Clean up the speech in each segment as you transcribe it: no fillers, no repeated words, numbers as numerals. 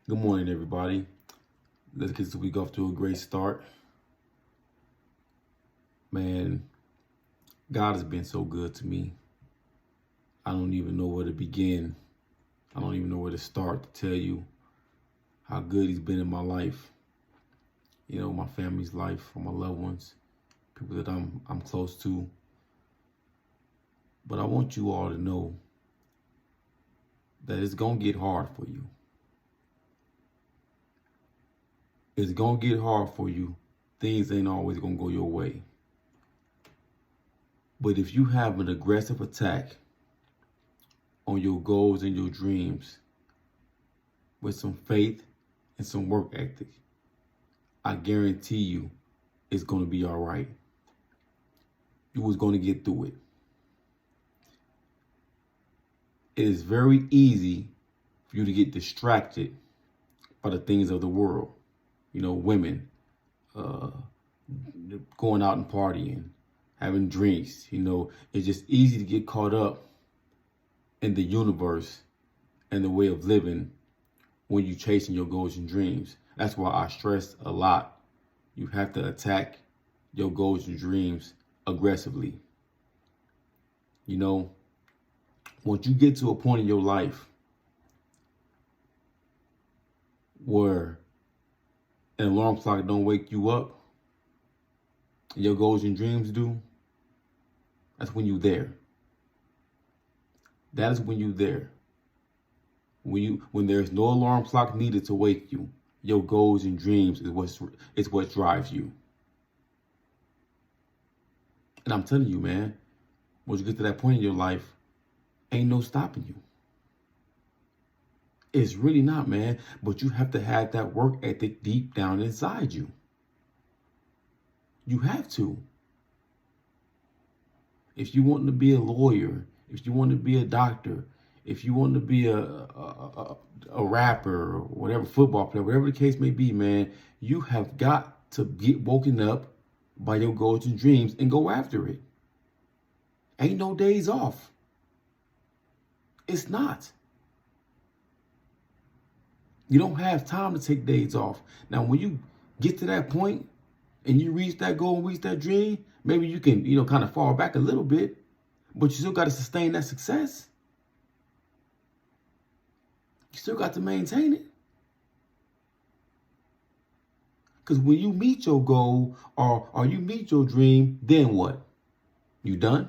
Good morning, everybody. Let's get this week off to a great start. Man, God has been so good to me. I don't even know where to begin. I don't even know where to start to tell you how good He's been in my life. You know, my family's life, my loved ones, people that I'm close to. But I want you all to know that it's gonna get hard for you. It's gonna get hard for you. Things ain't always gonna go your way. But if you have an aggressive attack on your goals and your dreams with some faith and some work ethic, I guarantee you it's going to be all right. You was going to get through it. It is very easy for you to get distracted by the things of the world. You know, women, going out and partying, having drinks. You know, it's just easy to get caught up in the universe and the way of living when you're chasing your goals and dreams. That's why I stress a lot. You have to attack your goals and dreams aggressively. You know, once you get to a point in your life where an alarm clock don't wake you up, and your goals and dreams do, that's when you're there. That is when you're there. When there's no alarm clock needed to wake you, your goals and dreams is what drives you. And I'm telling you, man, once you get to that point in your life, ain't no stopping you. It's really not, man. But you have to have that work ethic deep down inside you. You have to. If you want to be a lawyer, if you want to be a doctor, if you want to be a rapper, or whatever, football player, whatever the case may be, man, you have got to get woken up by your goals and dreams and go after it. Ain't no days off. It's not. You don't have time to take days off. Now, when you get to that point and you reach that goal and reach that dream, maybe you can, kind of fall back a little bit, but you still got to sustain that success. You still got to maintain it. Because when you meet your goal or you meet your dream, then what? You done?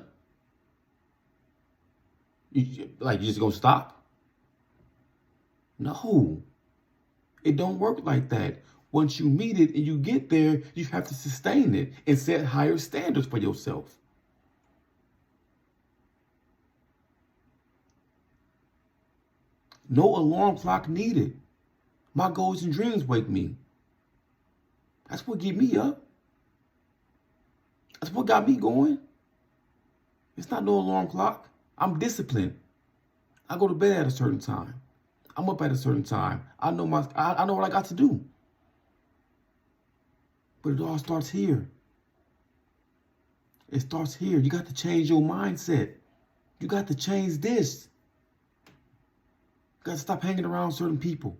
You just gonna stop? No. It don't work like that. Once you meet it and you get there, you have to sustain it and set higher standards for yourself. No alarm clock needed. My goals and dreams wake me. That's what get me up. That's what got me going. It's not no alarm clock. I'm disciplined. I go to bed at a certain time. I'm up at a certain time. I know what I got to do. But it all starts here. It starts here. You got to change your mindset. You got to change this. You got to stop hanging around certain people.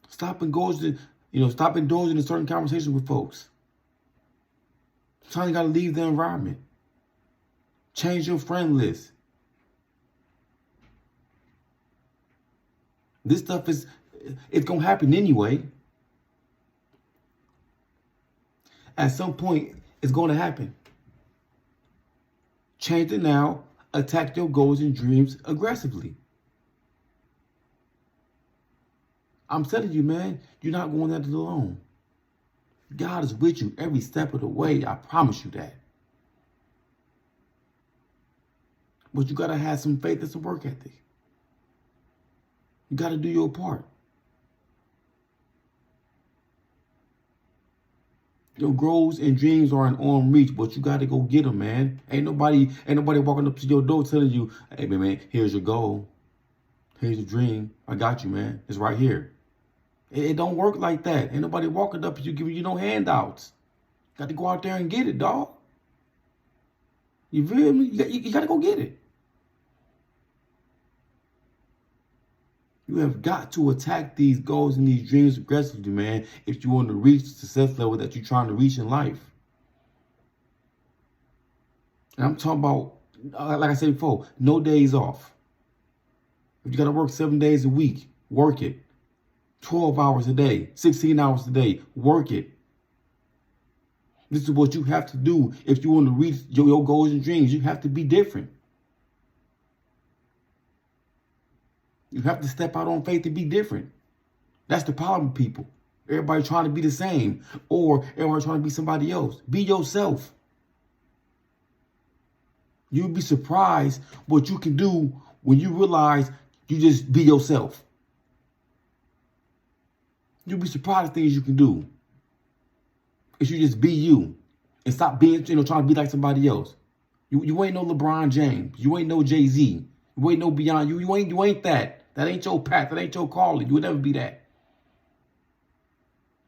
Stop indulging in certain conversations with folks. Sometimes you got to leave the environment. Change your friend list. This stuff it's going to happen anyway. At some point, it's going to happen. Change it now. Attack your goals and dreams aggressively. I'm telling you, man, you're not going at it alone. God is with you every step of the way. I promise you that. But you got to have some faith and some work ethic. You got to do your part. Your goals and dreams are in arm's reach, but you got to go get them, man. Ain't nobody walking up to your door telling you, hey, man, here's your goal. Here's your dream. I got you, man. It's right here. It don't work like that. Ain't nobody walking up to you giving you no handouts. Got to go out there and get it, dog. You feel me? You got to go get it. You have got to attack these goals and these dreams aggressively, man, if you want to reach the success level that you're trying to reach in life. And I'm talking about, like I said before, no days off. If you got to work 7 days a week, work it. 12 hours a day, 16 hours a day, work it. This is what you have to do if you want to reach your goals and dreams. You have to be different. You have to step out on faith and be different. That's the problem with people. Everybody trying to be the same, or everybody trying to be somebody else. Be yourself. You'll be surprised what you can do when you realize you just be yourself. You'll be surprised at things you can do if you just be you and stop being, trying to be like somebody else. You ain't no LeBron James. You ain't no Jay-Z. You ain't no Beyond. You ain't that. That ain't your path. That ain't your calling. You would never be that.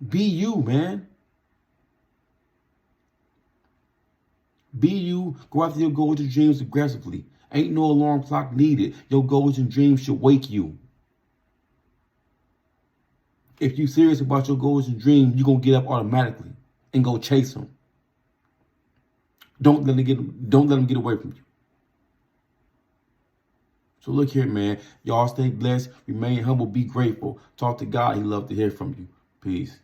Be you, man. Be you. Go after your goals and dreams aggressively. Ain't no alarm clock needed. Your goals and dreams should wake you. If you're serious about your goals and dreams, you're going to get up automatically and go chase them. Don't let them get away from you. So look here, man. Y'all stay blessed. Remain humble. Be grateful. Talk to God. He love to hear from you. Peace.